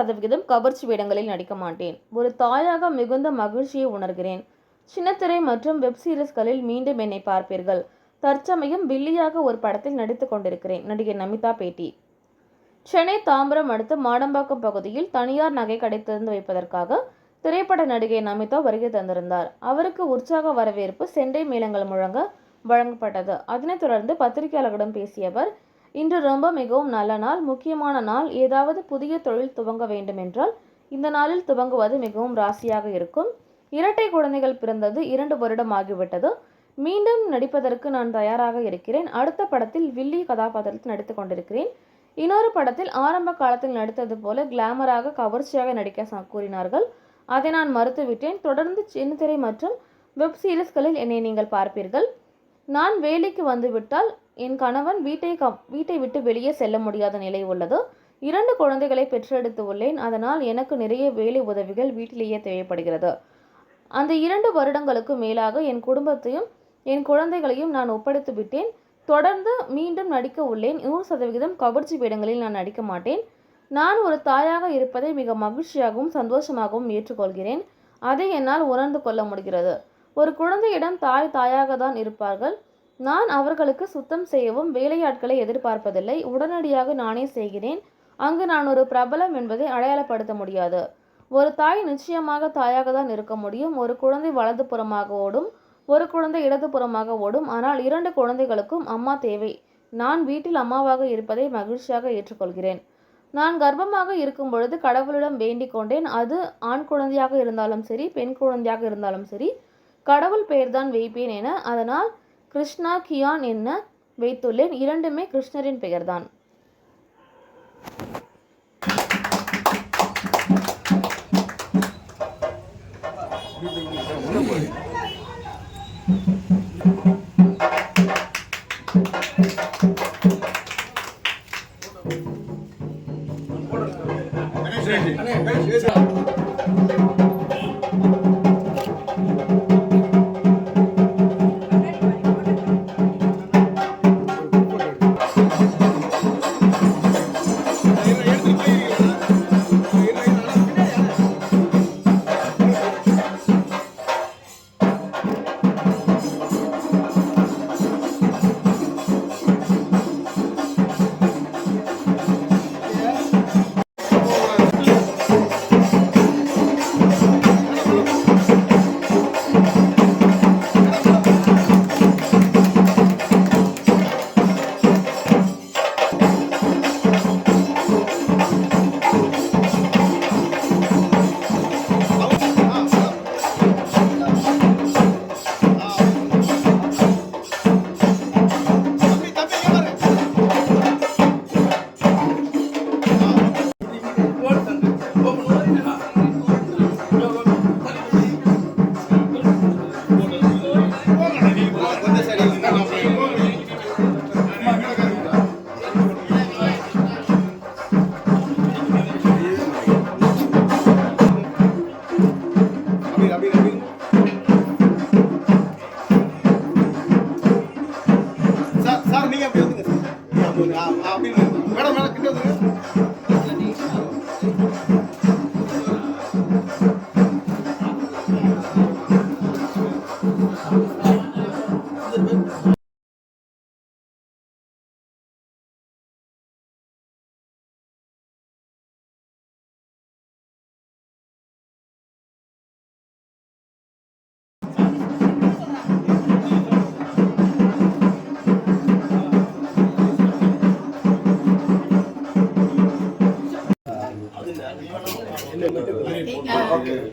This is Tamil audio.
100% கவர்ச்சி வேடங்களில் நடிக்க மாட்டேன். ஒரு தாயாக மிகுந்த மகிழ்ச்சியை உணர்கிறேன். சின்னத்திரை மற்றும் வெப் சீரிஸ்களில் மீண்டும் என்னை பார்ப்பீர்கள். தற்சமயம் வில்லியாக ஒரு படத்தில் நடித்துக் கொண்டிருக்கிறேன். நடிகை நமிதா பேட்டி. சென்னை தாம்பரம் அடுத்த மாடம்பாக்கம் பகுதியில் தனியார் நகை கடை திறந்து வைப்பதற்காக திரைப்பட நடிகை நமிதா வருகை தந்திருந்தார். அவருக்கு உற்சாக வரவேற்பு செண்டை மேளங்கள் முழங்க வழங்கப்பட்டது. அதனைத் தொடர்ந்து பத்திரிகையாளர்களிடம் பேசிய அவர், இன்று மிகவும் நல்ல நாள், முக்கியமான நாள். ஏதாவது புதிய தொழில் துவங்க வேண்டும் என்றால் இந்த நாளில் துவங்குவது மிகவும் ராசியாக இருக்கும். இரட்டை குழந்தைகள் பிறந்தது 2 வருடம் ஆகிவிட்டது. மீண்டும் நடிப்பதற்கு நான் தயாராக இருக்கிறேன். அடுத்த படத்தில் வில்லி கதாபாத்திரத்தில் நடித்துக் கொண்டிருக்கிறேன். இன்னொரு படத்தில் ஆரம்ப காலத்தில் நடித்தது போல கிளாமராக கவர்ச்சியாக நடிக்க கூறினார்கள். அதை நான் மறுத்துவிட்டேன். தொடர்ந்து சின்னத்திரை மற்றும் வெப் சீரிஸ்களில் என்னை நீங்கள் பார்ப்பீர்கள். நான் வேலைக்கு வந்துவிட்டால் என் கணவன் வீட்டை விட்டு வெளியே செல்ல முடியாத நிலை உள்ளது. 2 குழந்தைகளை பெற்றெடுத்து உள்ளேன். அதனால் எனக்கு நிறைய வேலை உதவிகள் வீட்டிலேயே தேவைப்படுகிறது. அந்த 2 வருடங்களுக்கு மேலாக என் குடும்பத்தையும் என் குழந்தைகளையும் நான் ஒப்படைத்து விட்டேன். தொடர்ந்து மீண்டும் நடிக்க உள்ளேன். 100% கவர்ச்சி வேடங்களில் நான் நடிக்க மாட்டேன். நான் ஒரு தாயாக இருப்பதை மிக மகிழ்ச்சியாகவும் சந்தோஷமாகவும் ஏற்றுக்கொள்கிறேன். அதை என்னால் உணர்ந்து கொள்ள முடிகிறது. ஒரு குழந்தையிடம் தாயாக தான் இருப்பார்கள். நான் அவர்களுக்கு சுத்தம் செய்யவும் வேலையாட்களை எதிர்பார்ப்பதில்லை. உடனடியாக நானே செய்கிறேன். அங்கு நான் ஒரு பிரபலம் என்பதை அடையாளப்படுத்த முடியாது. ஒரு தாய் நிச்சயமாக தாயாக தான் இருக்க முடியும். ஒரு குழந்தை வலது புறமாக ஓடும், ஒரு குழந்தை இடது புறமாக ஓடும். ஆனால் 2 குழந்தைகளுக்கும் அம்மா தேவை. நான் வீட்டில் அம்மாவாக இருப்பதை மகிழ்ச்சியாக ஏற்றுக்கொள்கிறேன். நான் கர்ப்பமாக இருக்கும் பொழுது கடவுளிடம் வேண்டிக் கொண்டேன். அது ஆண் குழந்தையாக இருந்தாலும் சரி, பெண் குழந்தையாக இருந்தாலும் சரி, கடவுள் பெயர்தான் வைப்பேன் என. அதனால் கிருஷ்ணா கியான் என்ன வைத்துள்ளேன். 2மே கிருஷ்ணரின் பெயர்தான். Okay.